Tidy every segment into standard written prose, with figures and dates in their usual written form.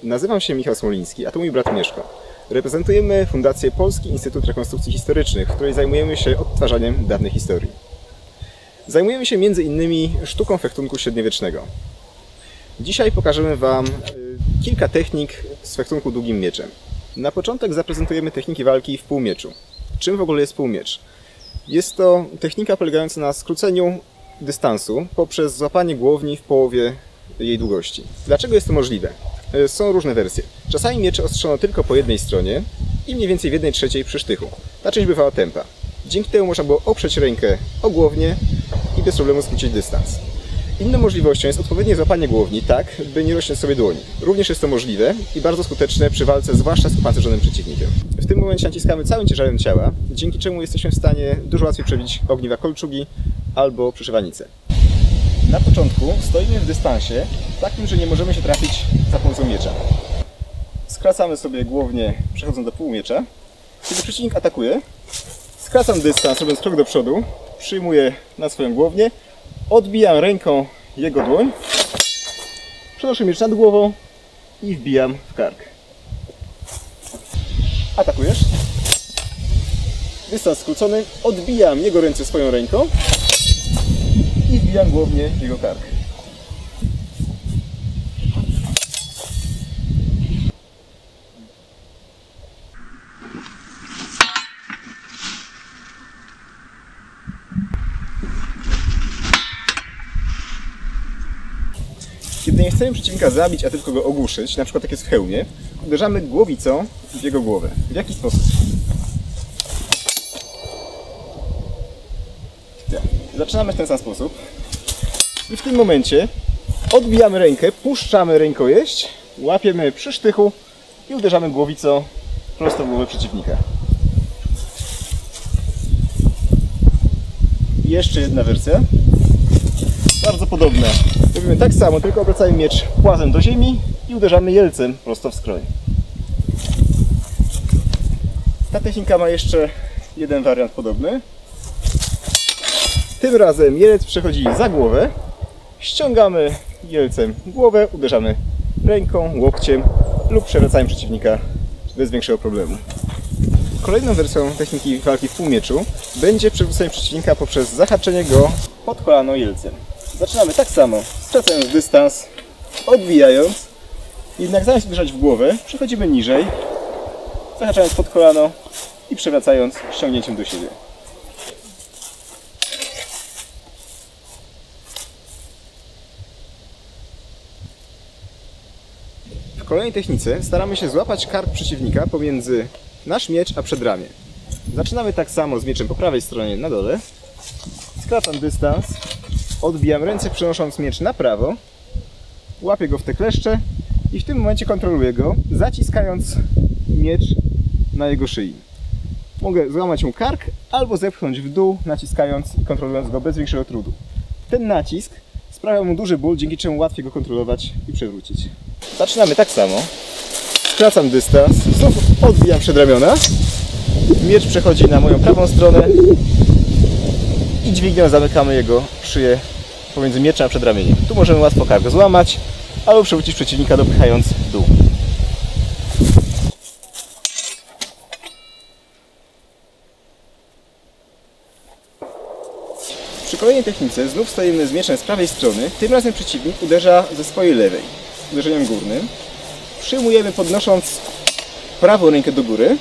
Nazywam się Michał Smoliński, a to mój brat Mieszko. Reprezentujemy Fundację Polski Instytut Rekonstrukcji Historycznych, w której zajmujemy się odtwarzaniem dawnej historii. Zajmujemy się m.in. sztuką fechtunku średniowiecznego. Dzisiaj pokażemy Wam kilka technik z fechtunku długim mieczem. Na początek zaprezentujemy techniki walki w półmieczu. Czym w ogóle jest półmiecz? Jest to technika polegająca na skróceniu dystansu poprzez złapanie głowni w połowie jej długości. Dlaczego jest to możliwe? Są różne wersje. Czasami miecze ostrzono tylko po jednej stronie i mniej więcej w 1/3 przy sztychu. Ta część bywała tępa. Dzięki temu można było oprzeć rękę o głownię i bez problemu skrócić dystans. Inną możliwością jest odpowiednie złapanie głowni tak, by nie rozciąć sobie dłoni. Również jest to możliwe i bardzo skuteczne przy walce, zwłaszcza z opancerzonym przeciwnikiem. W tym momencie naciskamy całym ciężarem ciała, dzięki czemu jesteśmy w stanie dużo łatwiej przebić ogniwa kolczugi albo przyszywanicę. Na początku stoimy w dystansie takim, że nie możemy się trafić za pomocą miecza. Skracamy sobie głownię, przechodząc do półmiecza. Kiedy przeciwnik atakuje, skracam dystans, robiąc krok do przodu, przyjmuję na swoją głownię, odbijam ręką jego dłoń, przenoszę miecz nad głową i wbijam w kark. Atakujesz. Dystans skrócony, odbijam jego ręce swoją ręką i wbijam głownię w jego kark. Kiedy nie chcemy przeciwnika zabić, a tylko go ogłuszyć, na przykład tak jest w hełmie, uderzamy głowicą w jego głowę. W jaki sposób? Zaczynamy w ten sam sposób i w tym momencie odbijamy rękę, puszczamy rękojeść, łapiemy przy sztychu i uderzamy głowicą prosto w głowę przeciwnika. I jeszcze jedna wersja, bardzo podobna. Robimy tak samo, tylko obracamy miecz płazem do ziemi i uderzamy jelcem prosto w skroń. Ta technika ma jeszcze jeden wariant podobny. Tym razem jelec przechodzi za głowę, ściągamy jelcem głowę, uderzamy ręką, łokciem lub przewracamy przeciwnika bez większego problemu. Kolejną wersją techniki walki w półmieczu będzie przewrócenie przeciwnika poprzez zahaczenie go pod kolano jelcem. Zaczynamy tak samo, skracając dystans, odbijając, jednak zamiast uderzać w głowę, przechodzimy niżej, zahaczając pod kolano i przewracając ściągnięciem do siebie. W kolejnej technice staramy się złapać kark przeciwnika pomiędzy nasz miecz a przedramię. Zaczynamy tak samo z mieczem po prawej stronie na dole, skracam dystans, odbijam ręce, przenosząc miecz na prawo, łapię go w te kleszcze i w tym momencie kontroluję go, zaciskając miecz na jego szyi. Mogę złamać mu kark albo zepchnąć w dół, naciskając i kontrolując go bez większego trudu. Ten nacisk sprawia mu duży ból, dzięki czemu łatwiej go kontrolować i przewrócić. Zaczynamy tak samo, skracam dystans, znów odbijam przedramiona, miecz przechodzi na moją prawą stronę i dźwignią zamykamy jego szyję pomiędzy mieczem a przedramieniem. Tu możemy łatwo kark złamać albo przewrócić przeciwnika, dopychając w dół. Przy kolejnej technice znów stoimy z mieczem z prawej strony, tym razem przeciwnik uderza ze swojej lewej, uderzeniem górnym. Przyjmujemy, podnosząc prawą rękę do góry,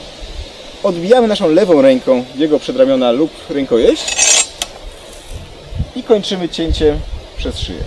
odbijamy naszą lewą ręką jego przedramiona lub rękojeść i kończymy cięciem przez szyję.